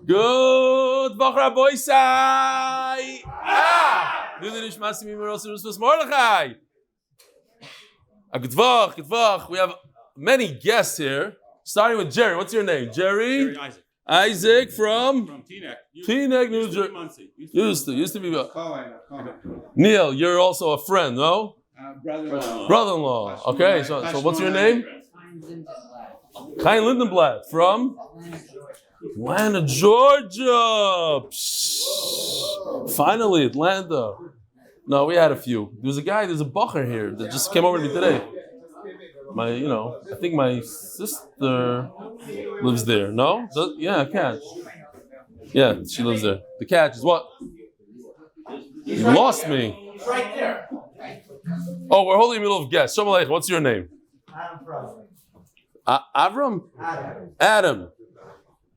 Good. Voch Raboisai. Du den Schmaß mir raus was Mordechai. Good Voch. We have many guests here, starting with Jerry. What's your name? Jerry Isaac from Teaneck, New Jersey. Used to be. Neil, you're also a friend, no? Brother-in-law. Okay, so what's your name? Chaim Lindenblatt from Atlanta, Georgia. Finally, Atlanta. No, we had a few. There's a bacher here that just came over to me today. I think my sister lives there. No? Yeah, Catch. Yeah, she lives there. The Catch is what? You lost me. It's right there. Oh, we're holding in the middle of guests. Shalom Aleichem. What's your name? Avrum? Adam.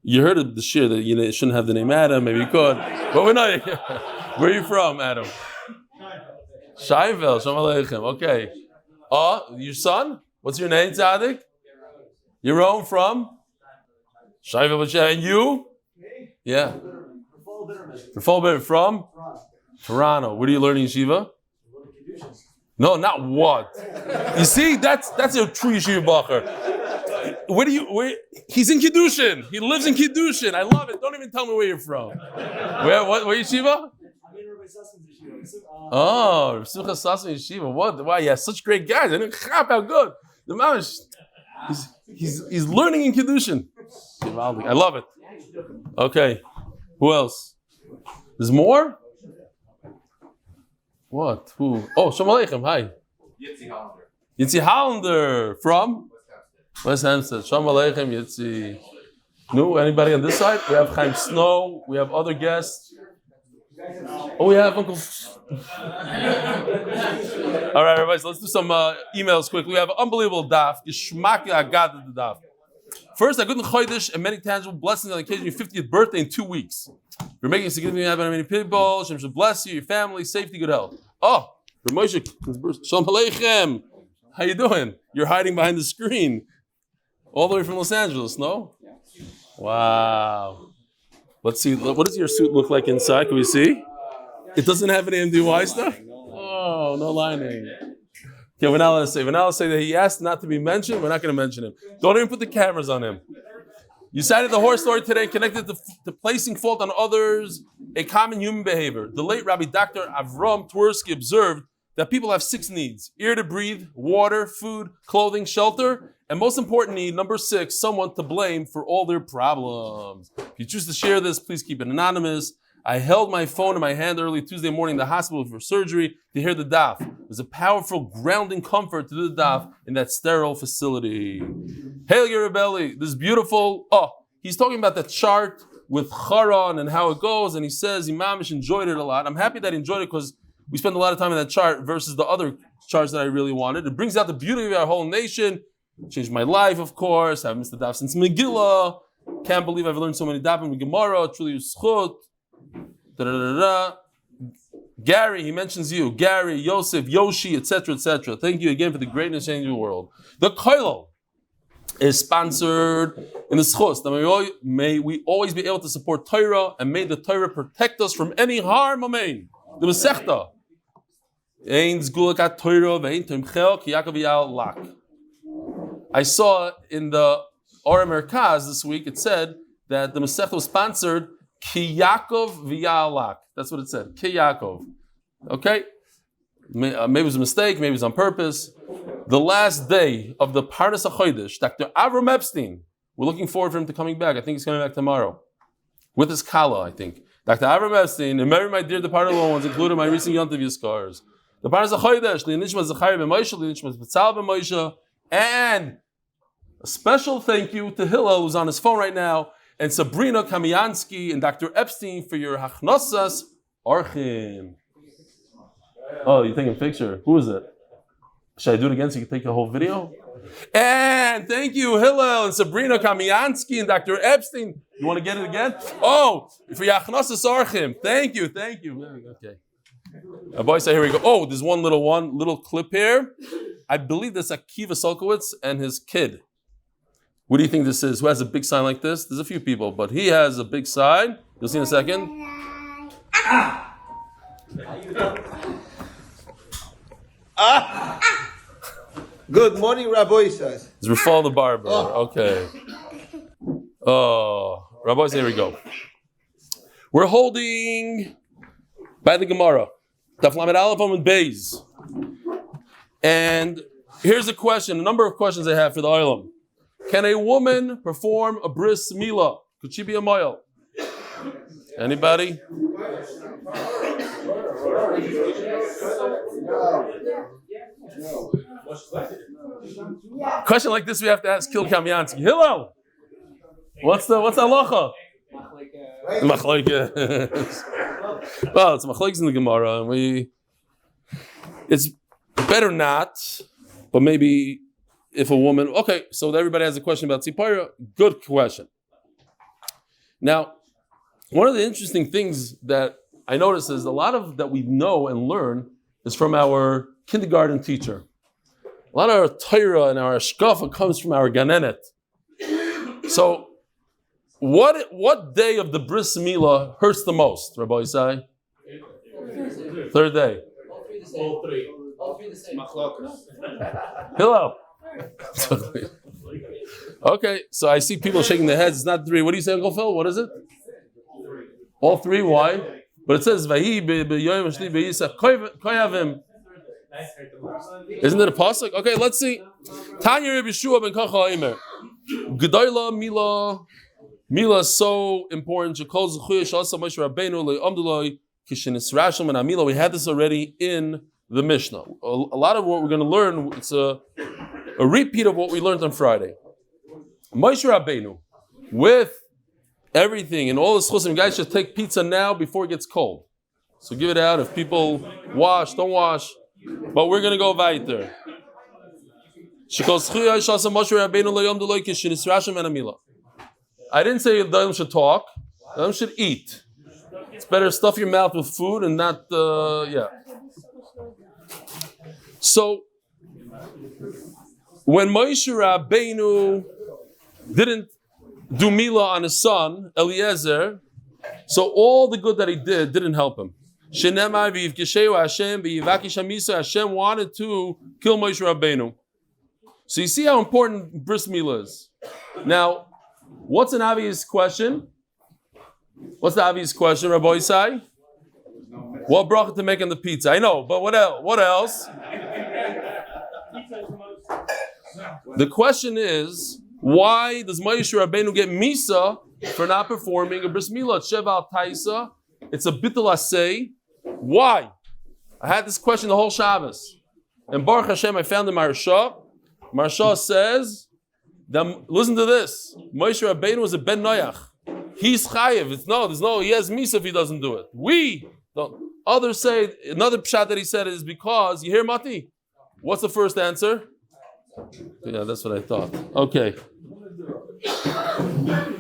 You heard of the shir that you shouldn't have the name Adam. Maybe you could. But we're not. Where are you from, Adam? Shaivel. Shalom Aleichem. Okay. Your son? What's your name, Tzadik? Your own from? Shaivel. And you? Yeah. From? Toronto. Where are you learning yeshiva? No, not what. You see, that's a true yeshiva bacher. He's in Kiddushin. He lives in Kiddushin. I love it. Don't even tell me where you're from. Where yeshiva? I'm in Rabbi Sassoon's yeshiva. Oh, Simcha Sasson yeshiva. What? Wow, yeah, such great guys. I didn't crap how good. The mamish. He's learning in Kiddushin. I love it. Okay. Who else? There's more? What? Who? Oh, Shalom Aleichem. Hi. Yitzi Hollander from West Hampstead. Shalom Aleichem, Yitzi. No, anybody on this side? We have Chaim Snow. We have other guests. Oh, we have Uncle. All right, everybody. So let's do some emails quickly. We have an unbelievable daf. Yishmak Agad the daf. First, a good chodesh and many tangible blessings on the occasion of your 50th birthday in 2 weeks. You're making a significant impact on many people. Hashem should bless you, your family, safety, good health. Oh, Ramosha, Shalom Aleichem. How you doing? You're hiding behind the screen. All the way from Los Angeles, no? Wow. Let's see. What does your suit look like inside? Can we see? It doesn't have any MDY stuff? Oh, no lining. Okay, we're not allowed to say. We're not allowed to say that he asked not to be mentioned. We're not going to mention him. Don't even put the cameras on him. You cited the horror story today connected to placing fault on others, a common human behavior. The late Rabbi Dr. Avrum Epstein observed that people have 6 needs: air to breathe, water, food, clothing, shelter, and most important need, number 6, someone to blame for all their problems. If you choose to share this, please keep it anonymous. I held my phone in my hand early Tuesday morning in the hospital for surgery to hear the daf. It was a powerful grounding comfort to do the daf in that sterile facility. Hail Yerubeli, this beautiful, he's talking about the chart with Haran and how it goes, and he says Imamish enjoyed it a lot. I'm happy that he enjoyed it because we spent a lot of time in that chart versus the other charts that I really wanted. It brings out the beauty of our whole nation. Changed my life, of course. I've missed the daf since Megillah. Can't believe I've learned so many dafim with Gemara. Truly schut. Gary, he mentions you. Gary, Yosef, Yoshi, etc., etc. Thank you again for the greatness changing the world. The Koilel is sponsored in the schus. May we always be able to support Torah, and may the Torah protect us from any harm. Amen. The Masechta. Ein Sgula Torah ve'ein Tומכיה כיעקב ויעל lak. I saw in the Orem Merkaz this week, it said that the Masechta was sponsored Kיעקב ויעל. That's what it said. Kיעקב. Okay? Maybe it was a mistake, maybe it was on purpose. The last day of the Parnas HaChodesh, Dr. Avrum Epstein, we're looking forward for him to coming back. I think he's coming back tomorrow. With his kala, I think. Dr. Avrum Epstein, and many of my dear departed loved ones, including my recent Yontiv yizkors. The Parnas HaChodesh, Li'nishma Zechrya b'Moshe, Li'nishma b'tzlאל b'Moshe, and a special thank you to Hillel, who's on his phone right now, and Sabrina, Kamionski, and Dr. Epstein for your hachnosas, orchim. Oh, you're taking a picture. Who is it? Should I do it again so you can take the whole video? And thank you, Hillel, and Sabrina, Kamionski, and Dr. Epstein. You want to get it again? Oh, for your hachnosas, orchim. Thank you. Okay. Boys, here we go. Oh, there's one little clip here. I believe that's Akiva Solkowitz and his kid. What do you think this is? Who has a big sign like this? There's a few people, but he has a big sign. You'll see in a second. Good morning, Rabbi says. It's Rafal the barber. Okay. Oh, Rabbi, here we go. We're holding by the Gemara. Daf Aleph Amud Beis. And here's a question, a number of questions I have for the Olam. Can a woman perform a bris milah? Could she be a moil? Anybody? Question like this we have to ask Kamionski. Hillel, what's the halacha? Machlokes. Well, it's machlokes in the Gemara, and it's better not, but maybe if a woman. Okay, so everybody has a question about tzipora. Good question. Now, one of the interesting things that I notice is a lot of that we know and learn is from our kindergarten teacher. A lot of our Torah and our Ashkafa comes from our Ganenet. So, what day of the bris milah hurts the most, Rabbi Isai? Third day. All three the same. Hillel. Okay, so I see people shaking their heads. It's not three. What do you say, Uncle Phil? What is it? All three. Why? But it says Vahi b'yoyim shli b'yisach koyavim. Isn't it a pasuk? Okay, let's see. Tanya Rabbi Shua ben Kacha Eimer. Gedola Mila is so important. We had this already in the Mishnah. A lot of what we're going to learn, it's a repeat of what we learned on Friday. Moshe Rabbeinu, with everything and all the schusim, guys should take pizza now before it gets cold. So give it out. If people wash, don't wash. But we're going to go weiter. I didn't say the Daim should talk. The Daim should eat. It's better stuff your mouth with food and not, So, when Moshe Rabbeinu didn't do Milah on his son, Eliezer, so all the good that he did didn't help him. Hashem wanted to kill Moshe Rabbeinu. So you see how important bris milah is. Now, what's an obvious question? What's the obvious question, Rabbi Isai? What bracha to make on the pizza? I know, but what else? What else? The question is, why does Moshe Rabbeinu get misa for not performing a bris milah? It's Sheval Taisa. It's a bittul asay. Why? I had this question the whole Shabbos. And Baruch Hashem, I found in Marsha. Marsha says, listen to this. Moshe Rabbeinu was a ben noyach. He's chayiv. He has misa if he doesn't do it. We don't. Others say, another pshat that he said is because, you hear Mati? What's the first answer? Yeah, that's what I thought. Okay.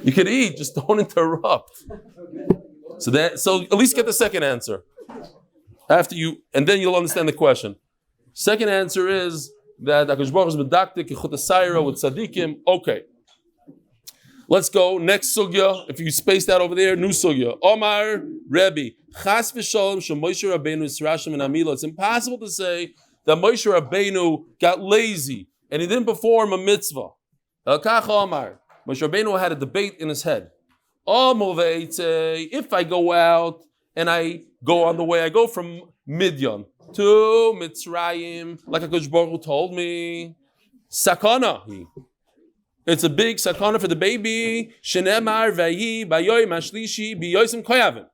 You can eat, just don't interrupt. So at least get the second answer. After you, and then you'll understand the question. Second answer is that HaKadosh Baruch Hu is medaktik, yichut asayra with tzaddikim. Okay. Let's go. Next sugya. If you spaced out over there, new sugya. Omar Rebbe. Chas v'shalom shel Moshe Rabbeinu yisrashim and amila. It's impossible to say that Moshe Rabbeinu got lazy and he didn't perform a mitzvah. El kach Omar. Moshe Rabbeinu had a debate in his head. If I go out and I go on the way, I go from Midyan to Mitzrayim, like HaKadosh Baruch Hu told me, sakana. It's a big sakana for the baby. Shenemar vayi bayoyim ashlishi biyosim koyavim.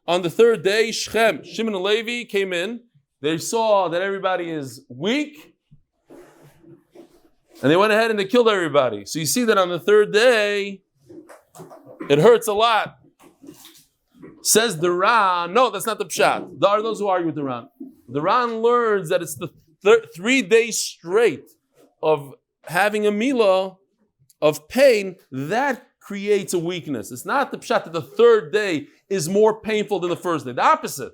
On the third day, Shimon and Levi came in. They saw that everybody is weak, and they went ahead and they killed everybody. So you see that on the third day, it hurts a lot. Says the Ran. No, that's not the pshat. There are those who argue with the Ran. The Ran learns that it's the 3 days straight of having a milah of pain that creates a weakness. It's not the pshat that the third day is more painful than the first day. The opposite.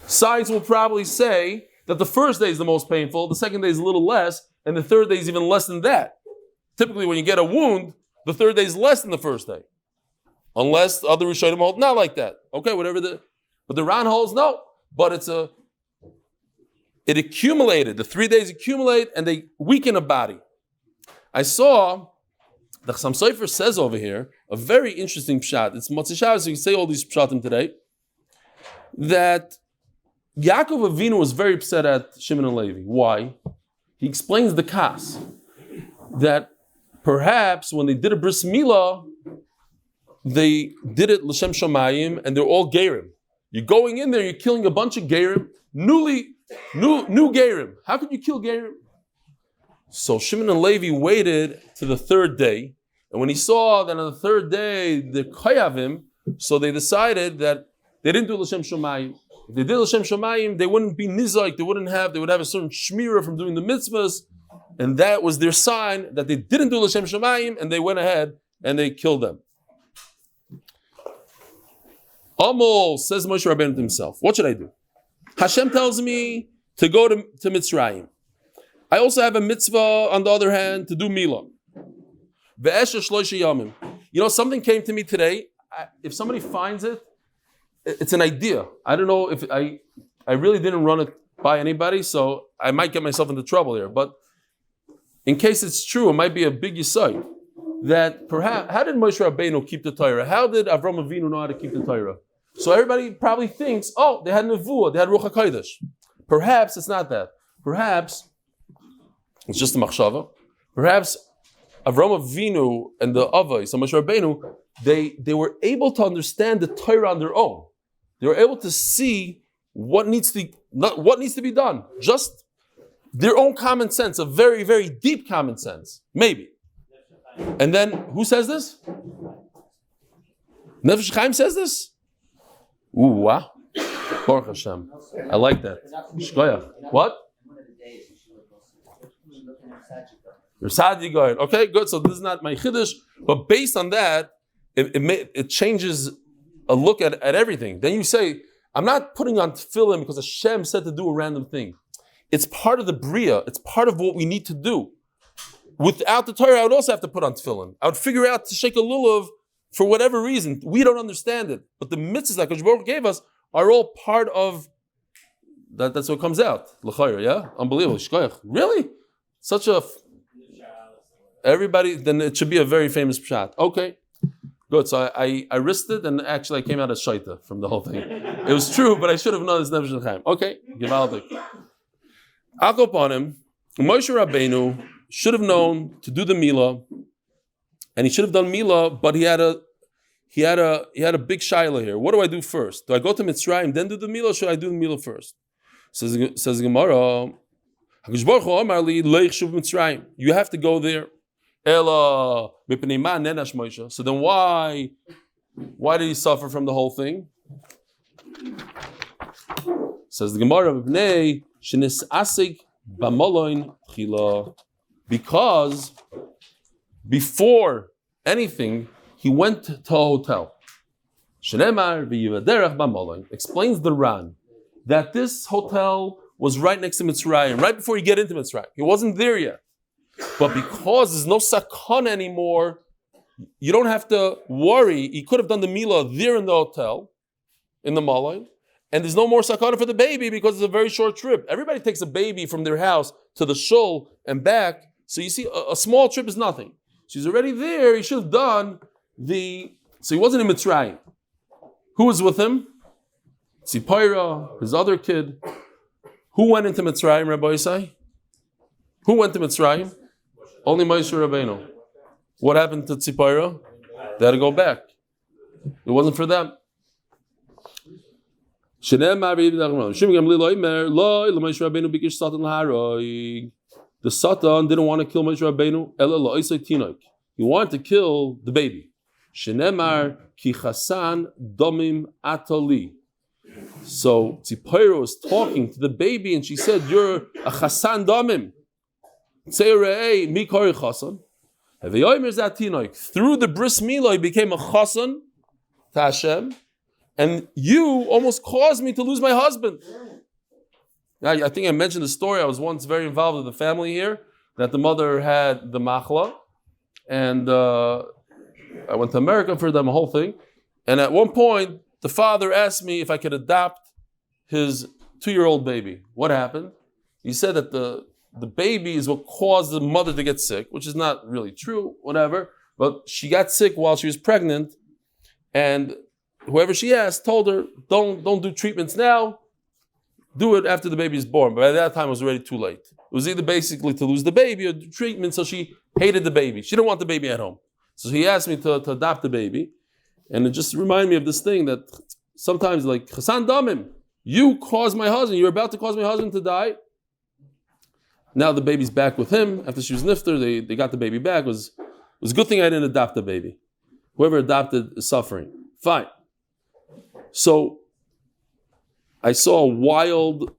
Science will probably say that the first day is the most painful, the second day is a little less, and the third day is even less than that. typically when you get a wound, the third day is less than the first day. Unless other Rishonim hold not like that. Okay, but the Ran holds no. But it accumulated. The 3 days accumulate and they weaken a body. I saw, the Chassam Sofer says over here, a very interesting pshat. It's Motzei Shabbos, so you can say all these pshatim today, that Yaakov Avinu was very upset at Shimon and Levi. Why? He explains the kas, that perhaps when they did a bris milah, they did it l'shem shamayim, and they're all gerim. You're going in there, you're killing a bunch of gerim, new gerim. How could you kill gerim? So Shimon and Levi waited to the third day, and when he saw that on the third day the chayavim, so they decided that they didn't do l'shem shamayim. If they did l'shem shamayim, they wouldn't be nizaik. They would have a certain shmira from doing the mitzvahs, and that was their sign that they didn't do l'shem shamayim, and they went ahead and they killed them. Amol, says Moshe Rabbeinu to himself, what should I do? Hashem tells me to go to Mitzrayim. I also have a mitzvah, on the other hand, to do milah. You know, something came to me today. If somebody finds it, it's an idea. I don't know if I really didn't run it by anybody, so I might get myself into trouble here. But in case it's true, it might be a big yisai. That perhaps, how did Moshe Rabbeinu keep the Torah? How did Avram Avinu know how to keep the Torah? So everybody probably thinks, oh, they had Nevuah, they had Ruach HaKodesh. Perhaps it's not that. Perhaps it's just a machshava. Perhaps Avram Avinu and the Avos, so Moshe Rabbeinu, they were able to understand the Torah on their own. They were able to see what needs to be done. Just their own common sense, a very, very deep common sense. Maybe. And then, who says this? Nefesh Chaim says this? Ooh, wow. Baruch Hashem. I like that. Shkoyach. What? You're Sadi going. Okay, good. So this is not my chiddush, but based on that, it changes a look at everything. Then you say, I'm not putting on tefillin because Hashem said to do a random thing. It's part of the bria. It's part of what we need to do. Without the Torah, I would also have to put on tefillin. I would figure out to shake a lulav for whatever reason. We don't understand it. But the mitzvahs that Kodesh Baruch Hu gave us are all part of that. That's what comes out. L'chayr, yeah? Unbelievable. Shkoyach. Really? Such a... Everybody, then it should be a very famous pshat. Okay. Good. So I risked it, and actually I came out as shaita from the whole thing. It was true, but I should have known it's Nefesh Chaim. Okay. Givaldik. I'll go upon him. Moshe Rabbeinu should have known to do the milah, and he should have done milah, but he had a big shaila here. What do I do first? Do I go to Mitzrayim, then do the milah, or should I do the milah first? Says the Gemara, you have to go there. So then why did he suffer from the whole thing? Says the Gemara, because before anything, he went to a hotel. Explains the Ran that this hotel was right next to Mitzrayim, right before you get into Mitzrayim. He wasn't there yet. But because there's no sakana anymore, you don't have to worry. He could have done the milah there in the hotel, in the Malayin, and there's no more sakana for the baby because it's a very short trip. Everybody takes a baby from their house to the shul and back. So you see, a small trip is nothing. So he's already there. He should have done so he wasn't in Mitzrayim. Who was with him? Tzipora, his other kid. Who went into Mitzrayim, Rabbi Yisai? Who went to Mitzrayim? Only Moshe Rabbeinu. What happened to Tzipora? They had to go back. It wasn't for them. The Satan didn't want to kill Moshe Rabbeinu. He wanted to kill the baby. Shenemar ki chasan domim atali. So Tzipora was talking to the baby, and she said, "You're a chasan domim." Through the bris milah, he became a chasan to Hashem, and you almost caused me to lose my husband. Now, I think I mentioned the story. I was once very involved with the family here, that the mother had the machla, and I went to America for them, a whole thing. And at one point, the father asked me if I could adopt his 2-year-old baby. What happened? He said that the baby is what caused the mother to get sick, which is not really true, whatever. But she got sick while she was pregnant, and whoever she asked told her, don't do treatments now, do it after the baby is born. But by that time, it was already too late. It was either basically to lose the baby or do treatment, so she hated the baby. She didn't want the baby at home. So he asked me to adopt the baby. And it just reminded me of this thing that sometimes, like, Chasan Damim, you caused my husband, you're about to cause my husband to die. Now the baby's back with him. After she was nifter, they got the baby back. It was a good thing I didn't adopt the baby. Whoever adopted is suffering. Fine. So I saw a wild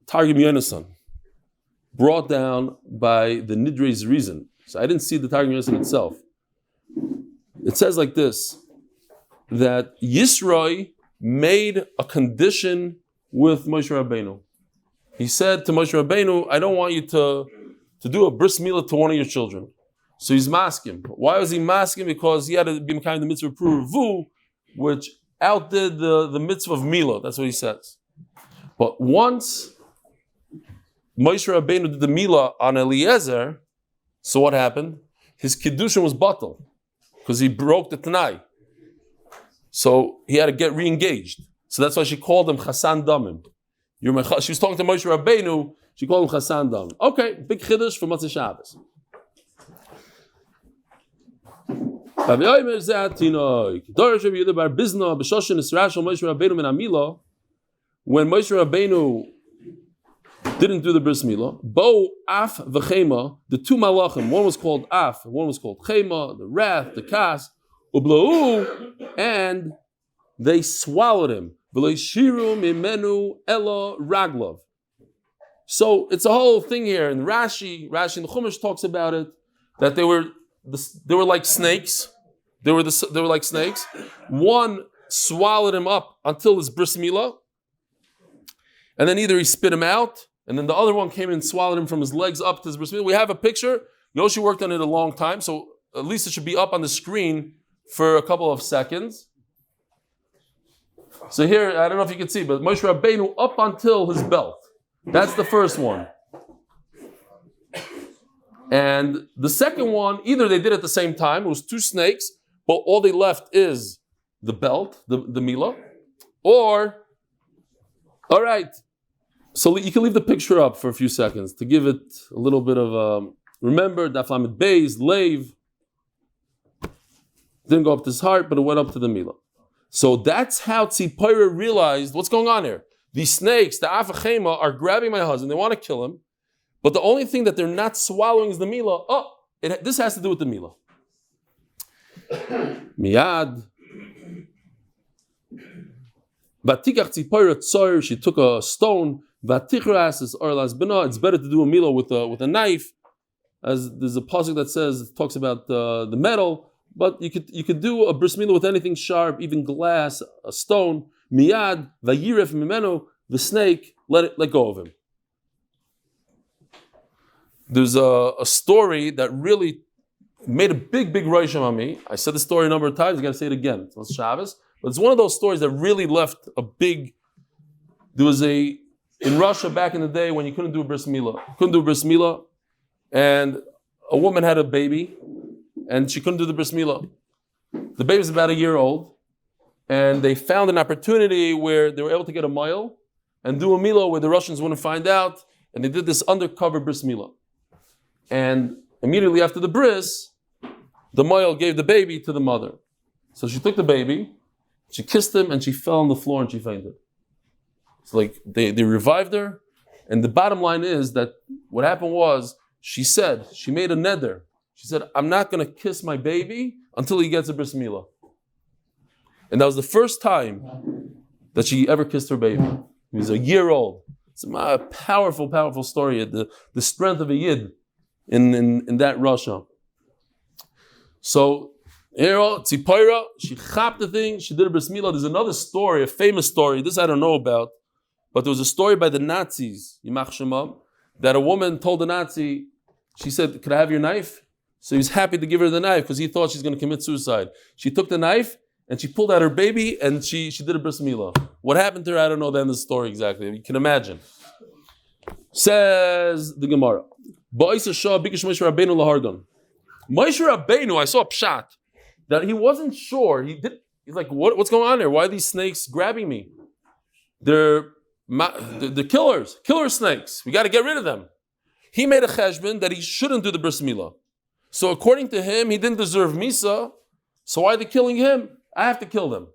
Targum Yonasan brought down by the Nidre's reason. So I didn't see the Targum Yonasan itself. It says like this, that Yisroi made a condition with Moshe Rabbeinu. He said to Moshe Rabbeinu, I don't want you to do a bris milah to one of your children. So he's masking. Why was he masking? Because he had to be kind of the mitzvah of Puruvu, which outdid the mitzvah of milah. That's what he says. But once Moshe Rabbeinu did the milah on Eliezer, so what happened? His kiddushin was batal because he broke the Tanai. So he had to get re-engaged. So that's why she called him Chasan Damim. She was talking to Moshe Rabbeinu, she called him Chasan Damim. Okay, big chiddush for Motzei Shabbos. When Moshe Rabbeinu didn't do the bris milah, Bo, Af, v'chema, the two malachim, one was called Af, and one was called Chema, the wrath, the kas, Ublau, and they swallowed him. V'leishiru mimenu ela raglov. So it's a whole thing here. And Rashi in the Chumash talks about it, that they were like snakes. They were like snakes. One swallowed him up until his bris milah, and then either he spit him out, and then the other one came and swallowed him from his legs up to his bris milah. We have a picture. Yoshi worked on it a long time, so at least it should be up on the screen for a couple of seconds. So here, I don't know if you can see, but Moshe Rabbeinu up until his belt. That's the first one. And the second one, either they did at the same time, it was two snakes, but all they left is the belt, the milah, or, all right, so you can leave the picture up for a few seconds to give it a little bit of, remember, Daf Amud Beis, Leiv, didn't go up to his heart, but it went up to the milah. So that's how Tzipora realized what's going on here. These snakes, the Afachema, are grabbing my husband. They want to kill him. But the only thing that they're not swallowing is the milah. This has to do with the milah. Miyad. Vatikach Tzipora tzor, she took a stone. Vatichras is orlas bina. It's better to do a milah with a knife. As there's a pasuk that says, it talks about the metal. But you could do a bris milah with anything sharp, even glass, a stone. Miyad vayiref mimenu, the snake let go of him. There's a story that really made a big rosham on me. I said the story a number of times. I got to say it again. It's Shabbos, but it's one of those stories that really left a big. There was in Russia back in the day when you couldn't do a bris milah, and a woman had a baby. And she couldn't do the bris milah. The baby was about a year old, and they found an opportunity where they were able to get a mile and do a milah where the Russians wouldn't find out, and they did this undercover bris milah. And immediately after the bris, the mile gave the baby to the mother. So she took the baby, she kissed him, and she fell on the floor and she fainted. It's like they revived her, and the bottom line is that what happened was she made a neder. She said, I'm not going to kiss my baby until he gets a bris milah. And that was the first time that she ever kissed her baby. He was a year old. It's a powerful story. The strength of a yid in that Russia. So, Tzipora, she chapped the thing, she did a bris milah. There's another story, a famous story, this I don't know about, but there was a story by the Nazis, Yimach Shemam, that a woman told the Nazi, she said, could I have your knife? So he was happy to give her the knife because he thought she's going to commit suicide. She took the knife and she pulled out her baby and she did a bris milah. What happened to her, I don't know the end of the story exactly. You can imagine. Says the Gemara. Moshe Rabbeinu, I saw a pshat that he wasn't sure. He's like, what's going on there? Why are these snakes grabbing me? They're killer snakes. We got to get rid of them. He made a cheshbon that he shouldn't do the bris milah. So according to him, he didn't deserve misa. So why are they killing him? I have to kill them.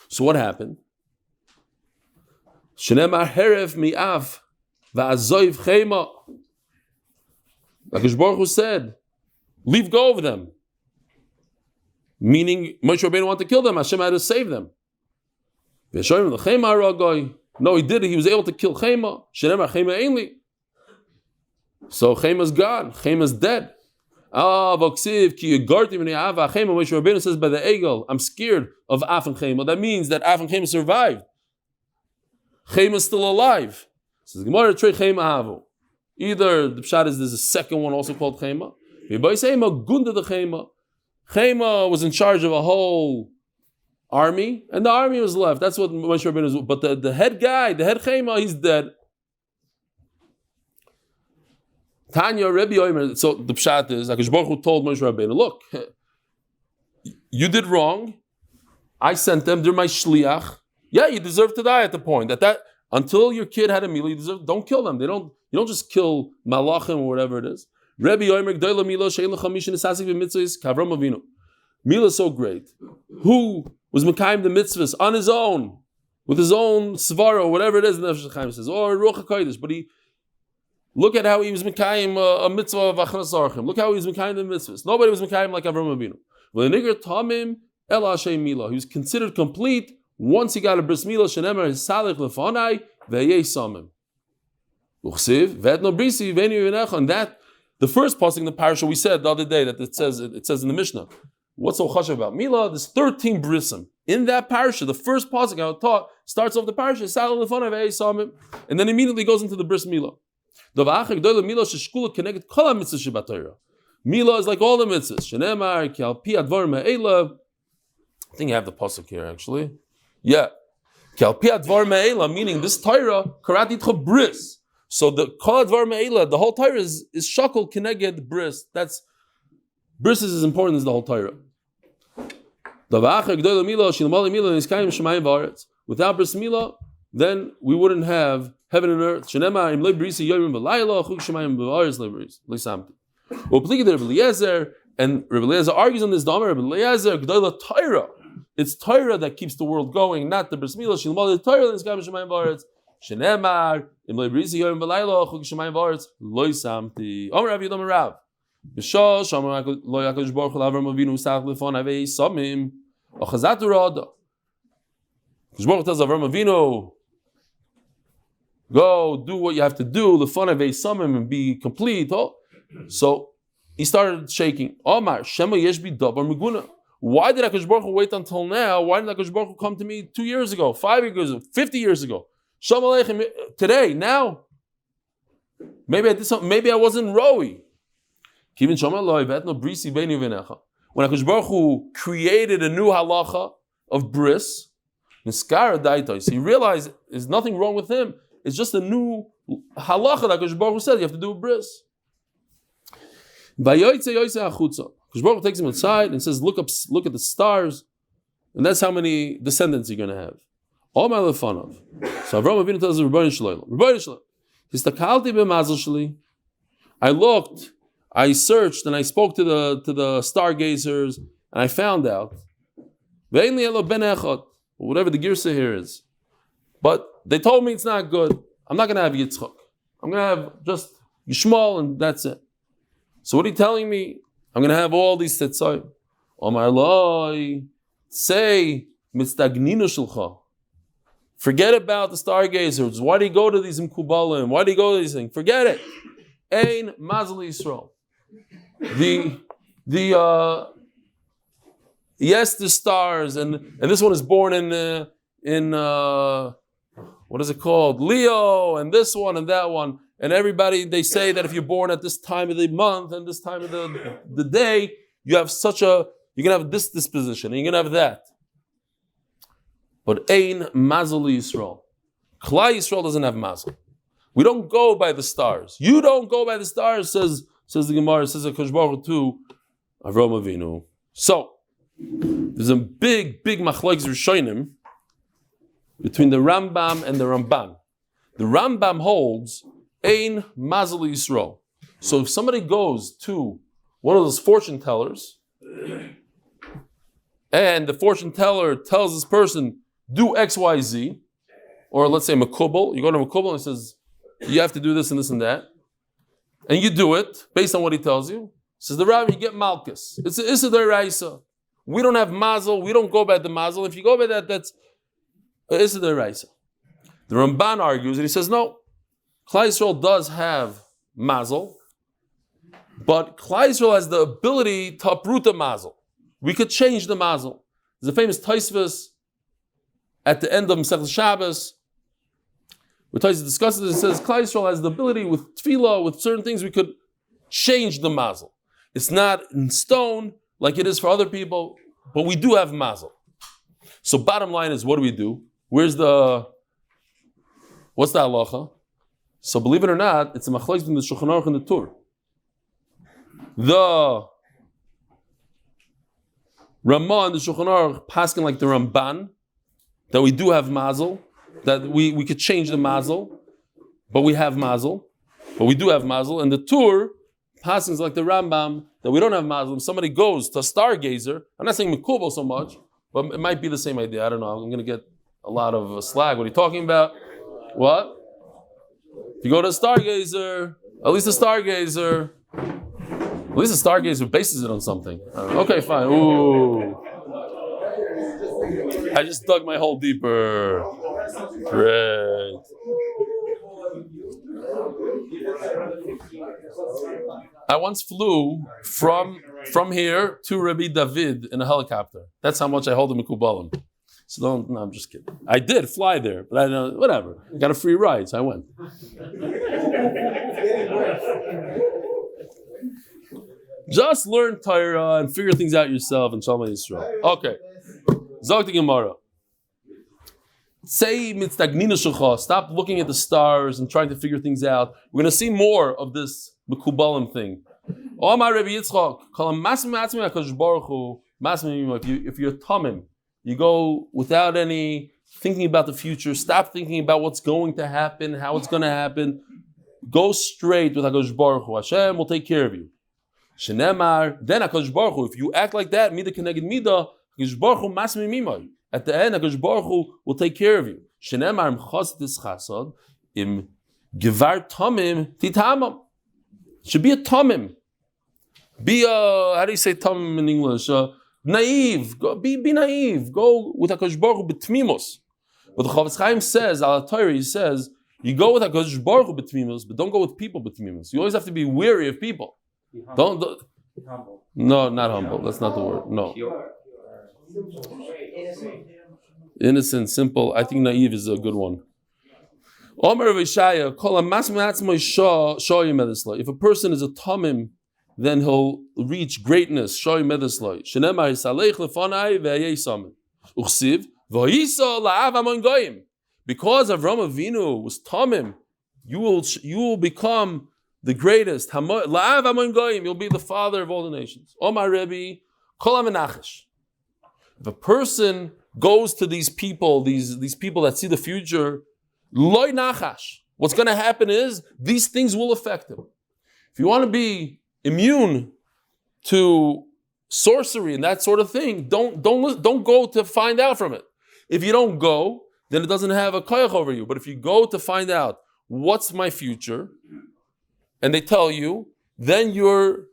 So what happened? Shenemar heref mi'av va'azoiv chema. Like Baruch Hu said, leave go of them. Meaning, Moshe Rabbeinu wanted to kill them. Hashem had to save them. No, he did it. He was able to kill Chema. Shenemar Chema ainli. So Chema's gone. Chema's dead. Moshe Rabbeinu says by the Egel, I'm scared of Af and Chema. That means that Af and Chema survived. Chema is still alive. Says Gemara, Trei Chema Havu. Either the pshat is there's a second one also called Chema. Chema was in charge of a whole army, and the army was left. That's what Moshe Rabbeinu is. But the head guy, the head Chema, he's dead. Tanya Rebbe Omer. So the pshat is, Hakadosh Baruch Hu told Moshe Rabbeinu, look, you did wrong. I sent them. They're my shliach. Yeah, you deserve to die at the point. That until your kid had a milah, you deserve. Don't kill them. You don't just kill malachim or whatever it is. Rebbe Omer Gdoila Milah Shein L'Chamishin Esasik V'Mitzvahs Kavram Avinu. Milah is so great. Who was mekayim the mitzvahs on his own, with his own svara or whatever it is? The Nefesh Chaim says, or Ruach HaKodesh. But look at how he was mekayim a mitzvah of hachnosas orchim. Look how he was mekayim the mitzvahs. Nobody was mekayim like Avram Avinu. V'Nigger Tamim El Hashem Milah. He was considered complete once he got a bris milah. Shenemar Salich Lefanai Ve'yei Samim. Uchsiv Ve'etno Brisi Ve'ni V'necha. And that. The first pasuk in the parasha we said the other day that it says in the Mishnah. What's so chashav about Milah? There's 13 brisim in that parasha. The first pasuk I taught starts off the parasha, and then immediately goes into the bris Milah. Milah is like all the mitzvahs. Shenemar Kialpi Advar Me'ela. I think you have the pasuk here actually. Yeah, Kialpi Advar Me'ela, meaning this Torah karatitcha bris. So the Kol Advar Me'ela, the whole Torah is shakol keneged bris. That's bris is as important as the whole Torah. Without bris milah, then we wouldn't have heaven and earth. And Rebbe Eliezer argues on this. It's Torah that keeps the world going, not the bris milah. Shenemar imlei brisi yoyim v'laylo chuk shemayim v'aretz loy samti. Omer Rav Yudam Rav. B'shah shamar lo Hakadosh Baruch Hu Avram Avinu usach lefon avei samim ochazatu rada. Hakadosh Baruch Hu tells Avram Avinu, go do what you have to do lefon avei samim and be complete. Oh, so he started shaking. Omar shema yesh bi davar miguna. Why did Hakadosh Baruch Hu wait until now? Why didn't Hakadosh Baruch Hu come to me 2 years ago, 5 years ago, 50 years ago? Shalom Aleichem today, now. Maybe I did something, maybe I wasn't rowy. When Hakadosh Baruch Hu created a new halacha of bris, he realized there's nothing wrong with him. It's just a new halacha that Hakadosh Baruch Hu said you have to do a bris. Hakadosh Baruch Hu takes him outside and says, look at the stars, and that's how many descendants you're going to have. All my lefanov. So Avram Avinu tells the Rebbeinu Shalom. I looked, I searched, and I spoke to the stargazers, and I found out. Whatever the girsa here is. But they told me it's not good. I'm not going to have Yitzchak. I'm going to have just Yishmael, and that's it. So what are you telling me? I'm going to have all these tetzayim. Omar Loi, say, mitzagninu shulcha. Forget about the stargazers. Why do you go to these mkubalim? Why do you go to these things? Forget it. Ein Mazel Yisrael. Yes, the stars, and this one is born in what is it called? Leo, and this one and that one. and everybody, they say that if you're born at this time of the month and this time of the day, you're gonna have this disposition, and you're gonna have that. But Ein Mazel Yisrael. Klal Yisrael doesn't have Mazel. We don't go by the stars. You don't go by the stars, says the Gemara, says the Kosh Baruch Hu to Avrum Avinu. So, there's a big machlokes Rishonim between the Rambam and the Ramban. The Rambam holds Ein Mazel Yisrael. So if somebody goes to one of those fortune tellers, and the fortune teller tells this person, do X, Y, Z, or let's say Makubal, you go to Makubal and he says, you have to do this and this and that, and you do it based on what he tells you. Says the Rabbi, you get Malkus. It's a Issa D'Oraisa. We don't have Mazel, we don't go by the Mazel. If you go by that, that's Issa D'Oraisa. The Ramban argues, and he says, no, Klal Yisrael does have Mazel, but Klal Yisrael has the ability to uproot the Mazel. We could change the Mazel. There's a famous Taisvus at the end of Masechet Shabbos, where Taisvus discusses it. It says Klal Yisrael has the ability with Tefillah, with certain things, we could change the Mazel. It's not in stone like it is for other people, but we do have Mazel. So bottom line is, what do we do? What's the halacha? So believe it or not, it's a machlokes between the Shulchan Aruch and the Tur. The Ramah and the Shulchan Aruch paskin like the Ramban, that we do have Mazel, that we could change the Mazel, but we have Mazel, but we do have Mazel. And the Tur passings like the Rambam, that we don't have Mazel. If somebody goes to a stargazer, I'm not saying Mekubo so much, but it might be the same idea. I don't know. I'm going to get a lot of slag. What are you talking about? What? If you go to a stargazer, at least a stargazer bases it on something. Okay, fine. Ooh. I just dug my hole deeper. Great. I once flew from here to Rabbi David in a helicopter. That's how much I hold the Mekubalim. So no, I'm just kidding. I did fly there, but I don't know, whatever. I got a free ride, so I went. Just learn Torah and figure things out yourself in Shalom Yisrael. Okay. Zog the Gemara. Say mitzagnina shulcha. Stop looking at the stars and trying to figure things out. We're going to see more of this Mekubalim thing. Omar Rabbi Yitzchak. If you're tamim, you go without any thinking about the future. Stop thinking about what's going to happen, how it's going to happen. Go straight with HaKadosh Baruch Hu. Hashem will take care of you. Shenemar, then HaKadosh Baruch Hu, if you act like that, mida keneged mida, HaKadosh Baruch Hu masmi mimai. At the end, HaKadosh Baruch Hu will take care of you. Shenemar im chasdis chasad, im gevar tamim titamam. Should be a tamim. Be a, how do you say tamim in English? Naive. Be naive. Go with HaKadosh Baruch Hu b'tmimos. But the Chavetz Chaim says, al Torah, he says, you go with HaKadosh Baruch Hu b'tmimos, but don't go with people b'tmimos. You always have to be wary of people. Don't humble. No, not humble. That's not the word. No. Innocent, simple. I think naive is a good one. If a person is a tamim, then he'll reach greatness. Because Avram Avinu was tamim, you will become the greatest. You'll be the father of all the nations. If a person goes to these people, these people that see the future, loy nachash. What's going to happen is these things will affect him. If you want to be immune to sorcery and that sort of thing, don't go to find out from it. If you don't go, then it doesn't have a koyach over you. But if you go to find out what's my future, and they tell you, then you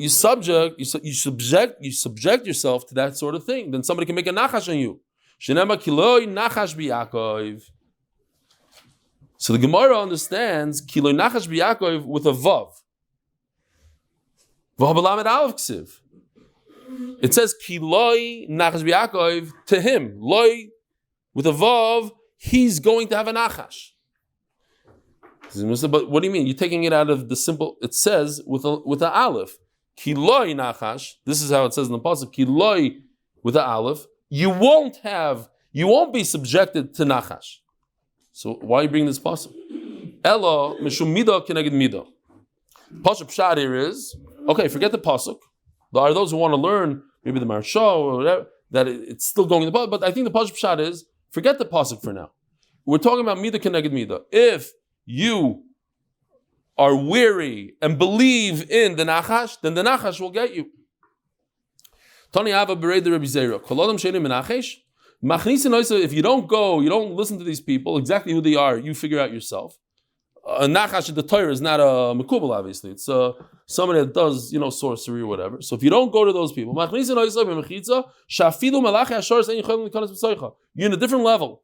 subject yourself to that sort of thing. Then somebody can make a nachash on you. So the Gemara understands kiloi nachash b'Yaakov with a vav. It says kiloi nachash b'Yaakov to him. Loi with a vav, he's going to have a nachash. But what do you mean? You're taking it out of the simple. It says with the aleph. Kiloi nachash. This is how it says in the pasuk. Kiloi with the aleph. You won't be subjected to nachash. So why are you bringing this pasuk? Elo mishum midah keneged midah. Pasuk pshat here is okay. Forget the pasuk. There are those who want to learn maybe the marsha or whatever that it's still going in the pasuk. But I think the pasuk pshat is forget the pasuk for now. We're talking about midah keneged midah. If you are weary and believe in the nachash, then the nachash will get you. Tani Ava Berei the Rabbi Zera. Kolodam shenim menachesh. If you don't go, you don't listen to these people, exactly who they are, you figure out yourself. Nachash, the Torah is not a mekubal, obviously. It's somebody that does, sorcery or whatever. So if you don't go to those people, you're in a different level.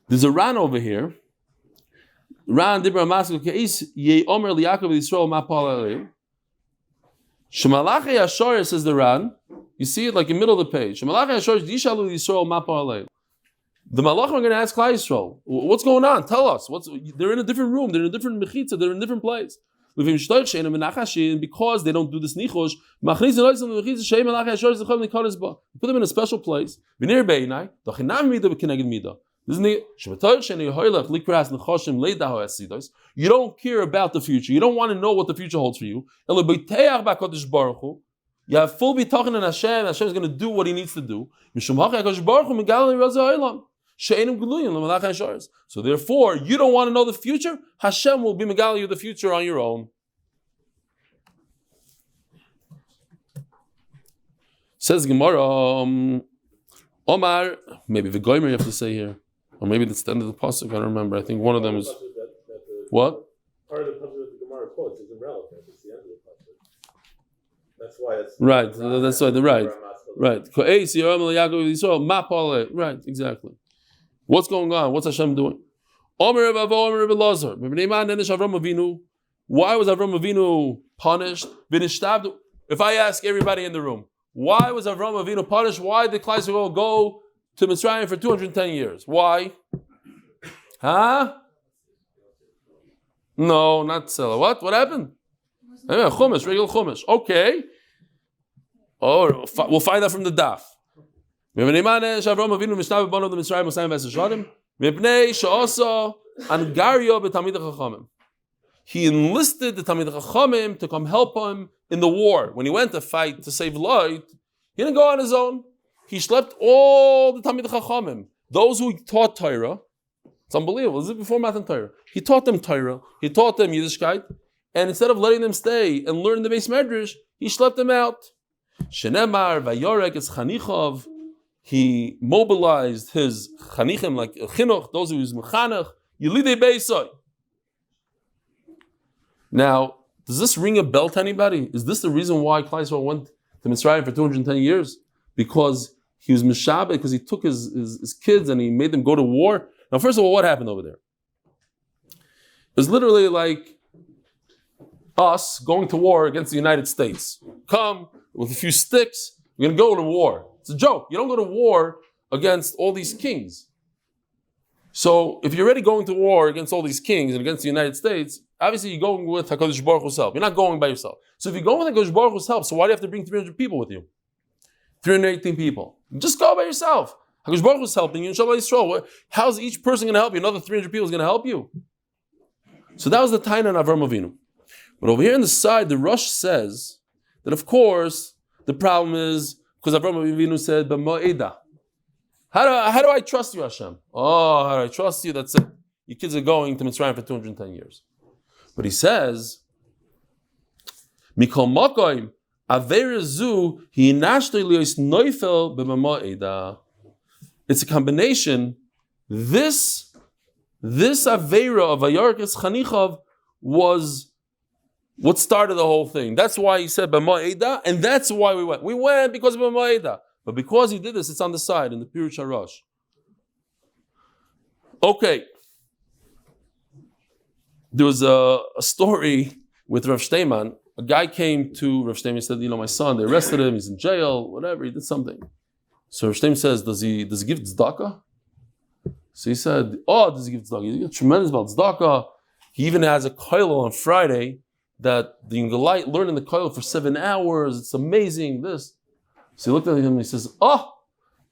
There's a Ran over here. Ran Dibra Maskul Keis Ye Omer Liakov Yisrael Mapal Shemalachi Ashar says the Ran. You see it like in the middle of the page. Shemalachi Ashar Yishalu Yisrael Mapal. The Malachim are going to ask Klal Yisrael, what's going on? Tell us. They're in a different room. They're in a different mechitza. They're in a different place. Because they don't do this nichosh, put them in a special place. You don't care about the future. You don't want to know what the future holds for you. You have full bitachon in Hashem. Hashem is going to do what He needs to do. So therefore, you don't want to know the future. Hashem will be megal you the future on your own. Says Gemara, Omar, maybe the Goymer you have to say here. Or maybe that's the end of the pasuk. I don't remember. I think one of them is what? Part of the pasuk that the Gemara quotes is irrelevant. It's the end of the pasuk. That's why it's right. That's why the right. Right. Exactly. What's going on? What's Hashem doing? Why was Avrum Avinu punished? If I ask everybody in the room, why was Avrum Avinu punished? Why did Klal Yisrael go to Mitzrayim for 210 years? Why? Huh? No, not Sela. What happened? Chumash, regular Chumash. Okay. Oh, we'll find out from the Daf. He enlisted the Talmid Chachamim to come help him in the war. When he went to fight to save Lot, he didn't go on his own. He schlepped all the Talmid Chachamim, those who taught Torah. It's unbelievable. This is before Math and Torah. He taught them Torah. He taught them Yiddishkeit. And instead of letting them stay and learn the Beis Medrash, he schlepped them out. Shenemar Vayorek is Chanichov. He mobilized his Chanichim like Chinuch, those who use Mechanech, Yelidei Beisoy. Now, does this ring a bell to anybody? Is this the reason why Klal Yisrael went to Mitzrayim for 210 years? Because he was Mishabed, because he took his kids and he made them go to war? Now, first of all, what happened over there? It was literally like us going to war against the United States. Come with a few sticks, we're going to go to war. It's a joke. You don't go to war against all these kings. So if you're already going to war against all these kings and against the United States, obviously you're going with HaKadosh Baruch Hu's help. You're not going by yourself. So if you go with HaKadosh Baruch Hu's help, so why do you have to bring 300 people with you? 318 people. Just go by yourself. HaKadosh Baruch Hu's helping you. Inshallah Yisrael. How's each person going to help you? Another 300 people is going to help you. So that was the Tainan of Avram Avinu. But over here on the side, the Rosh says that of course the problem is because Avram Avinu said, "B'mo'eda." How do I trust you, Hashem? Oh, how do I trust you? That's it. Your kids are going to Mitzrayim for 210 years. But he says, "Mikol makoim avera zu hinashtoi lios noifel b'mo'eda." It's a combination. This avera of Vayarkes Chanichov was what started the whole thing. That's why he said b'mo'eda, and that's why we went. We went because of b'mo'eda. But because he did this, it's on the side in the Pirush HaRosh. Okay. There was a story with Rav Steinman. A guy came to Rav Steinman and said, my son, they arrested him, he's in jail, whatever, he did something. So Rav Steinman says, does he give tzedakah? So he said, oh, does he give tzedakah? He gives tremendous about tzedakah. He even has a koilo on Friday that you can learn in the koilo for 7 hours. It's amazing, this. So he looked at him and he says, oh,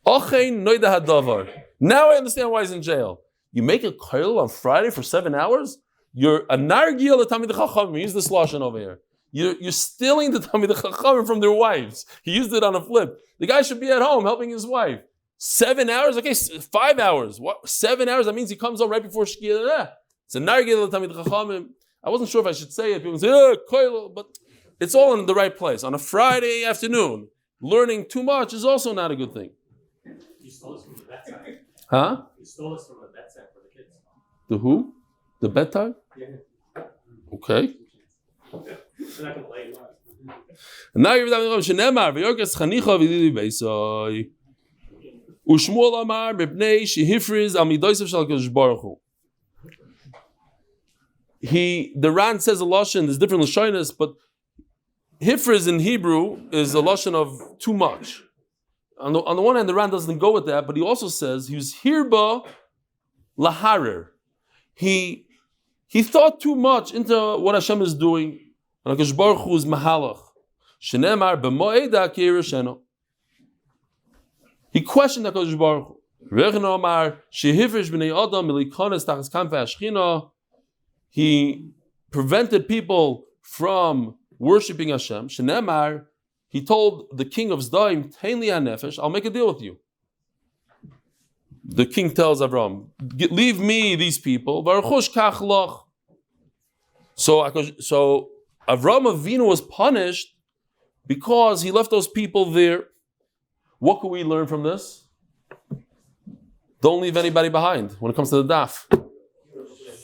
ochein noida hadavar. Now I understand why he's in jail. You make a koilo on Friday for 7 hours? You're a nargil l'tamid chachamim. Use this lashon over here. You're stealing the tamid chachamim from their wives. He used it on a flip. The guy should be at home helping his wife. 7 hours? Okay, 5 hours. What? 7 hours? That means he comes home right before Shkia. It's a nargil l'tamid chachamim. I wasn't sure if I should say it. People say, koilo, but it's all in the right place. On a Friday afternoon, learning too much is also not a good thing. You stole this from the bedside. Huh? You stole this from the bedside for the kids. The who? The bedtime? Yeah. Okay. They're not complaining. And now you're Shenemar, V'yorkes chanicha v'lili beisai. Ushmuel amar b'pnei shehifriz al midosav shel HaKadosh Baruch Hu. The Ran says a lashon. There's different lashonos, but hifriz in Hebrew is a lashon of too much. On the one hand, the Ran doesn't go with that, but he also says he was hirba laharer. He thought too much into what Hashem is doing. And HaKadosh Baruch Hu is mahalach. Shenemar b'mo'eda k'yirashenu. He questioned HaKadosh Baruch Hu. Rechno amar shehifrish b'nei adam milikones tachas kanfei hashchina. He prevented people from worshipping Hashem. Shenemar, he told the king of Zdaim, Tein li hanefesh, I'll make a deal with you. The king tells Avram, leave me these people. Baruchush kach loch. So Avram Avinu was punished because he left those people there. What can we learn from this? Don't leave anybody behind when it comes to the daf.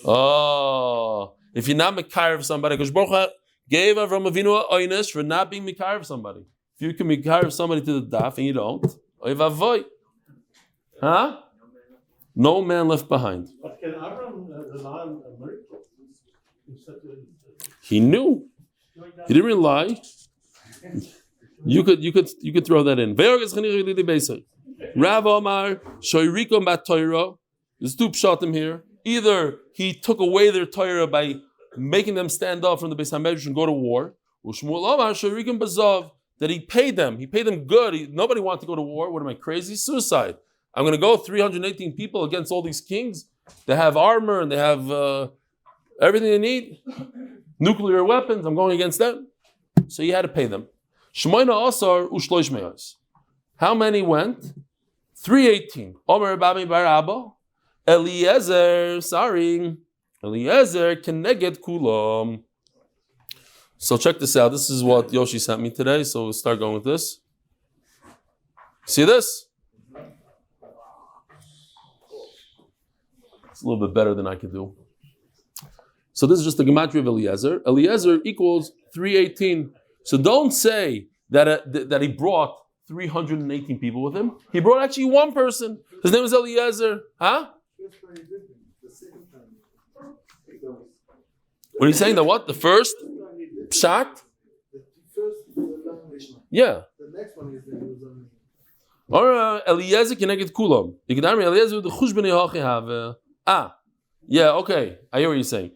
Oh, if you're not mekayr of somebody, because Baruch Hu gave Avram Avinu a oynish for not being mekayr of somebody. If you can mekayr of somebody to the daf and you don't, oy vavoy. Huh? No man left behind. But can Avram rely on a miracle? He knew. He didn't rely. You could throw that in. Rav Omar shoyrikom bat Torah. There's two pshatim here. Either he took away their Torah by making them stand up from the Beis HaMedrash and go to war. Ushmuel Omar shoyrikom bazav, that he paid them. He paid them good. Nobody wanted to go to war. What am I, crazy? Suicide. I'm going to go 318 people against all these kings. They have armor and they have everything they need. Nuclear weapons. I'm going against them. So you had to pay them. Shmoina Asar ushloish me'os. How many went? 318. Omer Bami Bar Abba. Eliezer keneged kulam. So check this out. This is what Yoshi sent me today. So we'll start going with this. See this? It's a little bit better than I could do. So this is just the gematria of Eliezer. Eliezer equals 318. So don't say that he brought 318 people with him. He brought actually one person. His name is Eliezer. Huh? What are you saying? That what? The first? Pshat? Yeah. The next one is the Or Eliezer keneged kulam. Ikdami Eliezer the chush b'nei hachi have. Yeah, okay. I hear what you're saying.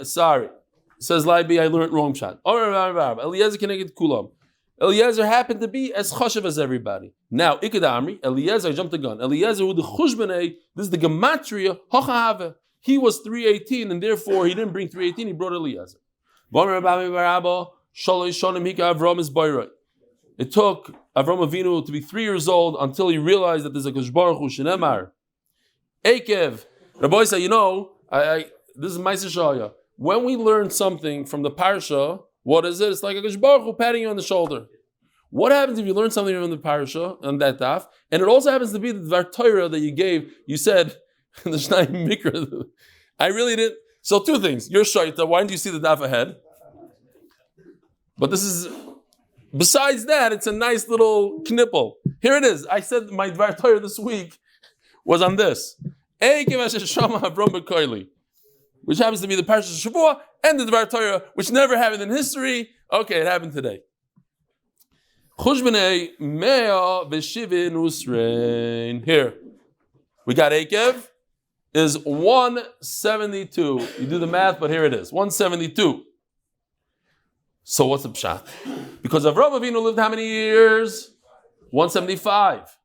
Sorry. Says Leiby, I learned wrong pshat. Eliezer keneged kulam. Eliezer happened to be as chashav as everybody. Now, Ikadamri, Eliezer, I jumped the gun. Eliezer with the chush b'nei, this is the gematria hacha. He was 318, and therefore he didn't bring 318, he brought Eliezer. It took Avram Avinu to be 3 years old until he realized that there's a Kadosh Baruch Hu shenemar. Eikev, Rabbi said, this is Ma'aser Shaya. When we learn something from the parsha, what is it? It's like a Kadosh Baruch Hu patting you on the shoulder. What happens if you learn something from the parasha on that daf, and it also happens to be the Dvar Torah that you gave? You said the Shnai Mikra. I really didn't. So 2 things. You're shaita. Why didn't you see the daf ahead? But this is. Besides that, it's a nice little knipple. Here it is. I said my Dvar Torah this week was on this. Which happens to be the Parashat Shavua and the Dvar Torah, which never happened in history. Okay, it happened today. Here. We got Akev is 172. You do the math, but here it is, 172. So what's the pshat? Because Avram Avinu lived how many years? 175.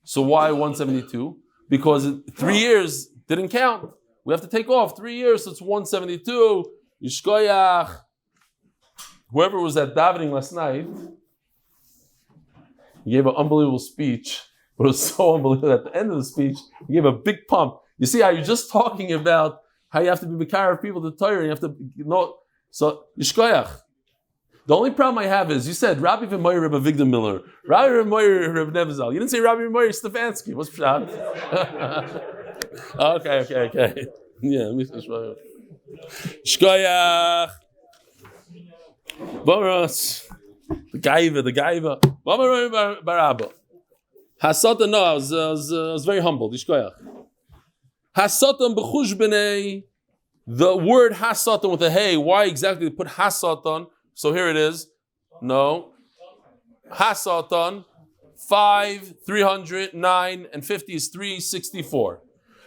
So why 172? Because 3 years didn't count. We have to take off 3 years, so it's 172. Yishkoyach. Whoever was at davening last night, he gave an unbelievable speech, but it was so unbelievable. At the end of the speech, he gave a big pump. You see how you're just talking about how you have to be Mekar of people to Torah, and you have to know. So, Yishkoyach. The only problem I have is, you said Rabbi V'Moyer Rebbe Vigdor Miller, Rabbi V'Moyer Rebbe Nevzal. You didn't say Rabbi V'Moyer Stefansky. What's pshat? Okay. Yeah, Shkoyach. Boros. The gaiva. Boros Barabba. Hasatan, no, I was very humble. Shkoyach. Hasatan b'chush b'nei. The word hasatan with a hey. Why exactly they put hasatan? So here it is. No. Hasatan. 5, 300, 9, and 50 is 364.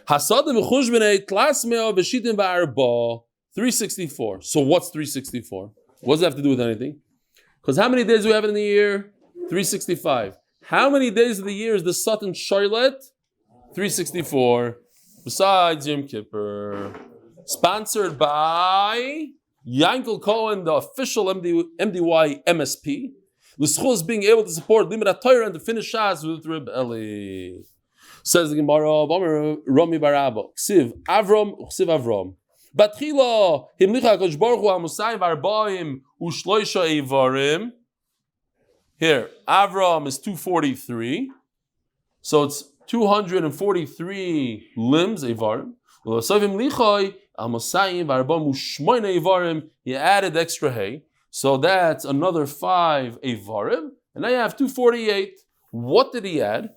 Hasatan b'chush b'nei tlas meo b'shitim ba'arba. 364. So what's 364? What does it have to do with anything? Because how many days do we have in the year? 365. How many days of the year is the Satan Charlotte? 364. Besides Yom Kippur. Sponsored by Yankel Cohen, the official MDY MSP. L'schus being able to support limud hatorah and to finish shas with Reb Eli. Says the Gemara, Romi Barabo. Ksiv Avram, Ksiv Avram. Batchila himlicha HaKadosh Baruch Hu Amusayim v'Arbaim u'shloisha Eivarim. Here, Avram is 243, so it's 243 limbs Eivarim. L'savim lichai Amusayim v'Arbaim u'shmoina Eivarim. He added extra hay, so that's another 5 Eivarim, and now you have 248. What did he add?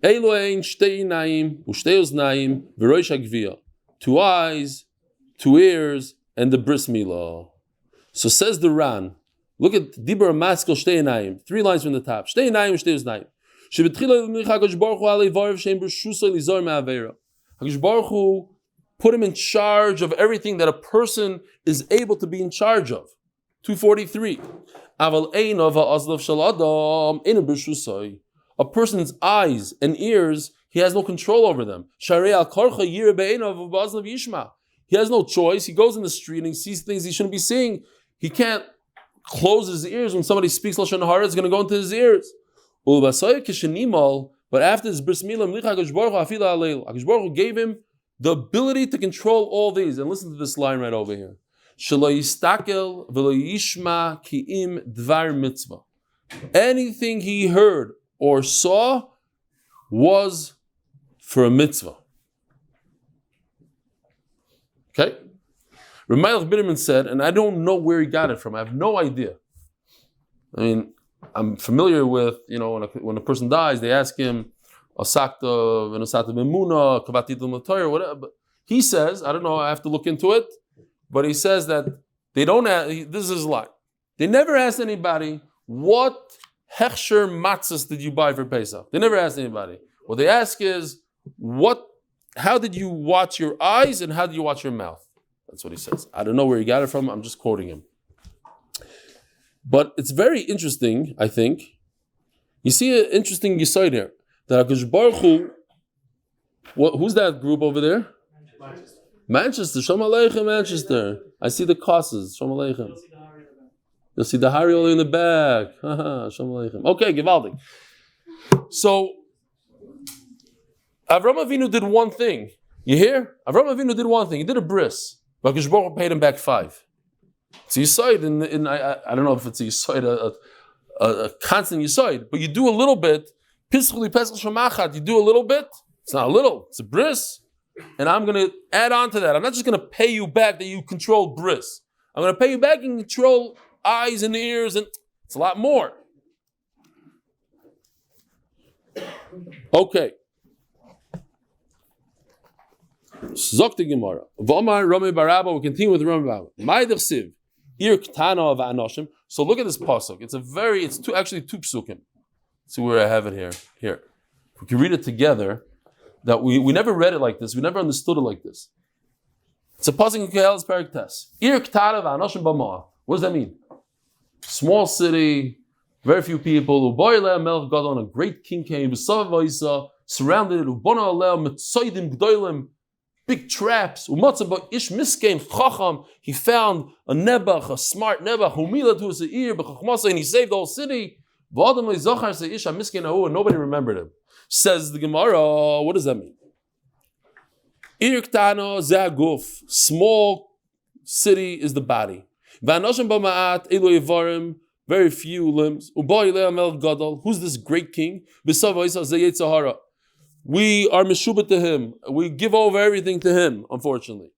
Elohein shtei naim u'shtei oznaim v'roish hagviyah. 2 eyes, 2 ears, and the bris milah. So says the Ran. Look at Dibur Maskel Shtei Einayim. 3 lines from the top. Shtei Einayim, Shtei Oznaim. Shebetchila HaKadosh Baruch Hu alei varav she'em b'shusay lizor me'aveira. HaKadosh Baruch Hu put him in charge of everything that a person is able to be in charge of. 243. Aval einav ha'azlav shel adam einu b'shusay. A person's eyes and ears, he has no control over them. He has no choice. He goes in the street and he sees things he shouldn't be seeing. He can't close his ears when somebody speaks Lashon Hara. It's going to go into his ears. But after his bris milah, HaKadosh Baruch Hu gave him the ability to control all these. And listen to this line right over here. Anything he heard or saw was for a mitzvah. Okay? Ramayach Biderman said, and I don't know where he got it from. I have no idea. I mean, I'm familiar with, when a person dies, they ask him, Asakta, Venasata Bemuna, Kavatitul Matayr, whatever. But he says, I don't know, I have to look into it, but he says that they don't ask, this is a lie. They never asked anybody, what hechsher matzahs did you buy for Pesach? They never asked anybody. What they ask is, how did you watch your eyes and how did you watch your mouth? That's what he says. I don't know where he got it from. I'm just quoting him. But it's very interesting, I think. You see an interesting yisod here. That HaKadosh Baruch Hu, who's that group over there? Manchester. Shalom Aleichem, Manchester. I see the causes. Shalom Aleichem. You'll see the Hari Oli in the back. Shalom Aleichem. Okay, Givaldi. So, Avram Avinu did one thing. You hear? Avram Avinu did one thing. He did a bris. But HaKadosh Baruch Hu paid him back 5. It's a yisoid in I don't know if it's a yisoid, a constant yisoid, but you do a little bit. Pischuli Pesach Shemachat, you do a little bit. It's not a little, it's a bris. And I'm going to add on to that. I'm not just going to pay you back that you control bris. I'm going to pay you back and control eyes and ears, and it's a lot more. Okay. Zok the Gemara. V'omar Rami Barabba. We continue with Rami Barabba. Ma'idach Siv. Here Ketana of Anoshim. So look at this pasuk. It's actually two psukim. See where I have it here. Here. If we can read it together, that we never read it like this. We never understood it like this. It's a pasuk in Kehel's Perek Tes. What does that mean? Small city, very few people. A great king came. Surrounded it. Big traps. He found a Nebuch, a smart Nebuch, and he saved the whole city. And nobody remembered him. Says the Gemara, what does that mean? Small city is the body. Very few limbs. Who's this great king? We are meshubah to him. We give over everything to him, unfortunately.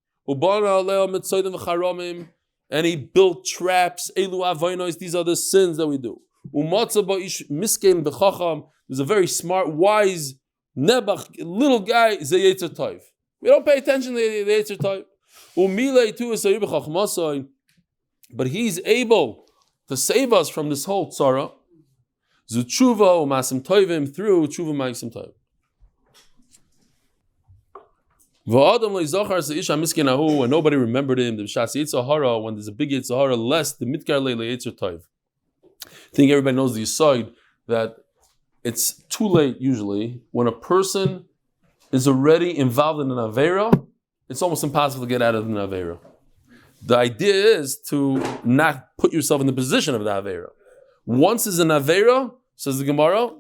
And he built traps. These are the sins that we do. There's a very smart, wise, Nebuch, little guy, we don't pay attention to the Yetzer Tov. But he's able to save us from this whole tzara. Zutshuva u'masim toivim, through tshuva ma'asim toivim. And nobody remembered him. The shas Yetzer Hara, when there's a big Yetzer Hara, less the mitkar leile Yetzer Tov. I think everybody knows the side that it's too late usually when a person is already involved in an avera. It's almost impossible to get out of an avera. The idea is to not put yourself in the position of the avera. Once is an avera, says the Gemara,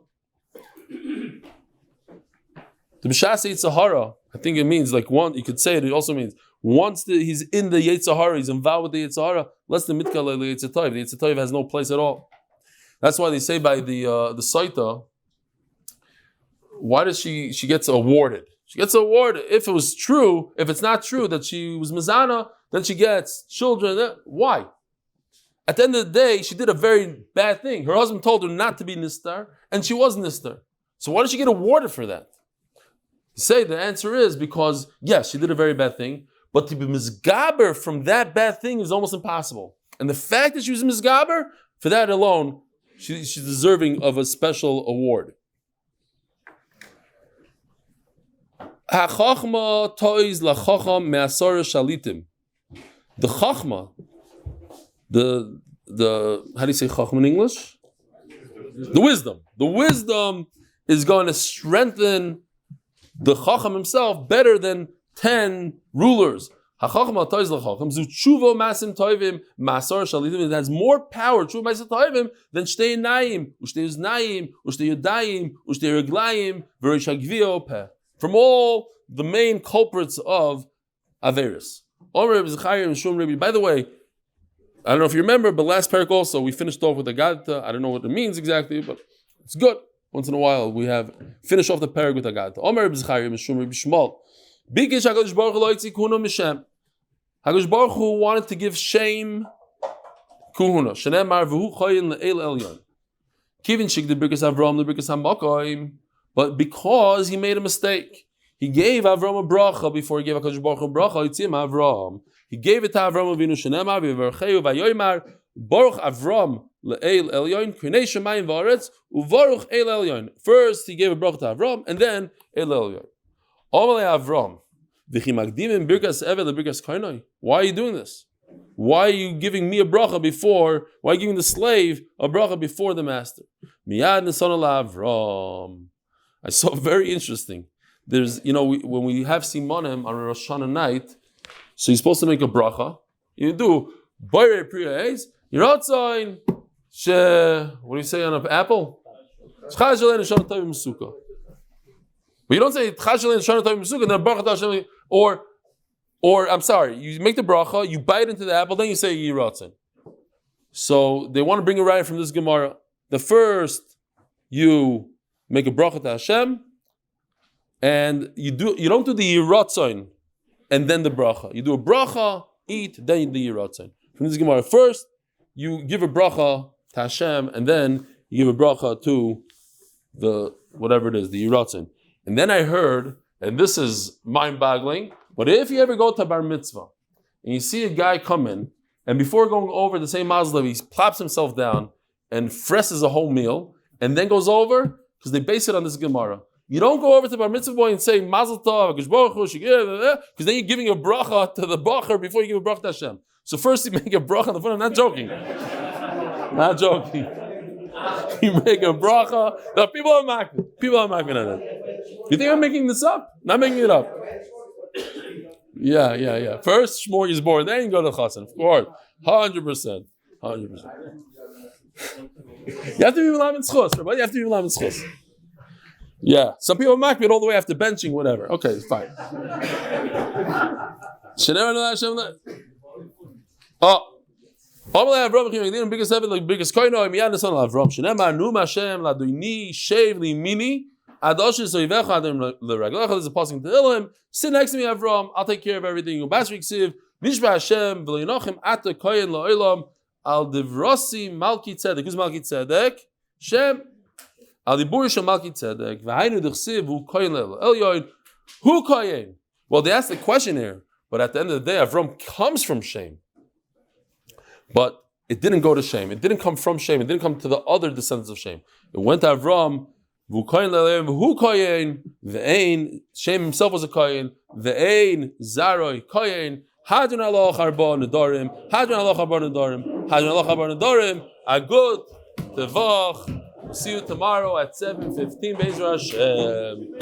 the b'shas Yetzer Hara, I think it means like one. You could say it. It also means once he's in the Yetzer Hara, he's involved with the Yetzer Hara. Less than mitkal leile Yetzer Tov. The Yetzer Tov has no place at all. That's why they say by the Saita, why does she gets awarded? She gets awarded. If it was true, if it's not true that she was Mizana, then she gets children. Why? At the end of the day, she did a very bad thing. Her husband told her not to be Nistar, and she was Nistar. So why did she get awarded for that? Say the answer is because, yes, she did a very bad thing, but to be Mizgaber from that bad thing is almost impossible. And the fact that she was Mizgaber, for that alone, she's deserving of a special award. Ha-chochma toiz la-chocham me'asara shalitim. The chochma, the how do you say chochma in English? The wisdom. The wisdom is going to strengthen the chacham himself better than 10 rulers. Ha-chochma toiz la-chocham zu tshuva masim toivim me'asara shalitim. It has more power, tshuva masim toivim, than shtei naim, ushtei uznaim, ushtei yadayim, ushtei reglayim, v'reish hagvio peh. From all the main culprits of Averis. By the way, I don't know if you remember, but last parak also, we finished off with Agadta. I don't know what it means exactly, but it's good. Once in a while, we have finished off the parak with Agadta. HaKadosh Baruch Hu wanted to give shame kuhuna. Shenemar v'hu choyin le'el elyon. Kivin shik the birkas Avram, the birkas HaMakoim. But because he made a mistake, he gave Avram a bracha before he gave HaKadosh Baruch Hu a bracha. Yitzim Avram. He gave it to Avram Avinu Shenemar v'yvarcheu v'yoymar Baruch Avram le'el elyon k'nei shemayim v'aretz u'varuch el elyon. First he gave a bracha to Avram and then el elyon. Omalei Avram v'chi magdimim birkas eved le'birkas karnoi. Why are you doing this? Why are you giving me a bracha before? Why are you giving the slave a bracha before the master? Miyad nesan Avram. I saw very interesting. There's, when we have Simonim on Rosh Hashanah night, so you're supposed to make a bracha. You do Boire Priya Eis, Yiratzain, what do you say on an apple? But you don't say and then bracha or I'm sorry, you make the bracha, you bite into the apple, then you say Yiratzain. So they want to bring a right from this Gemara. The first, you make a bracha to Hashem, and you don't do the yiratzain and then the bracha. You do a bracha, eat, then you do the yiratzain. From this Gemara, first you give a bracha to Hashem, and then you give a bracha to the whatever it is, the yiratzain. And then I heard, and this is mind-boggling, but if you ever go to bar mitzvah and you see a guy come in, and before going over the same mazel, he plops himself down and fresses a whole meal, and then goes over. Because they base it on this Gemara. You don't go over to the bar mitzvah boy and say Mazel Tov, because then you're giving a bracha to the bacher before you give a bracha to Hashem. So first you make a bracha on the phone. I'm not joking. Not joking. You make a bracha. No, people are mocking. People are mocking on it. You think I'm making this up? Not making it up. Yeah. First shmor is born, then you go to chassan. Of course, 100%. You have to be v'lam yizkors, everybody. You have to be v'lam yizkors. Yeah, some people mock me all the way after benching, whatever. Okay, fine. Avrum biggest heaven, like biggest koino. Avrum Shenema Num Hashem Ladoini Shev Limini Adosh Soivecha Adam LeRaglecha. There's a passing to Hillel. Sit next to me, Avram. I'll take care of everything. You basrik siv Nishba Hashem V'Leinochem Ata Kohen LaOlam Al Divrasi Malki Tzedek. Who's Malki Tzedek? Shem. Al Dibur Shem Malki Tzedek. V'Hainu D'Chsiv Hu Kohen LaElyon. Who Kohen? Well, they asked the question here, but at the end of the day, Avram comes from Shem. But it didn't go to Shem. It didn't come from Shem. It didn't come to the other descendants of Shem. It went to Avram. Who Kohen? Ve'ein. Shem himself was a Kohen. Ve'ein Zaroi Kohen. Hadran aloch arba Nedarim. Hadran aloch arba Nedarim. Hadran aloch arba Nedarim. Agud to Voch. See you tomorrow at 7:15. Be'ez Hashem.